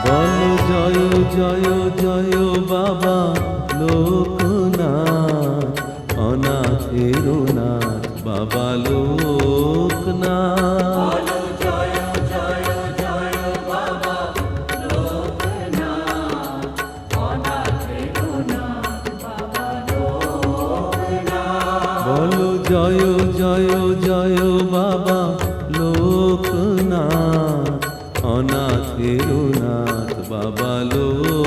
বলো জয় জয় জয় বাবা লোকনাথ, অনাথের নাথ বাবা লোকনাথ। বলো জয় জয় জয় বাবা লোকনাথ, অনাথের নাথ বাবা লোকনাথ।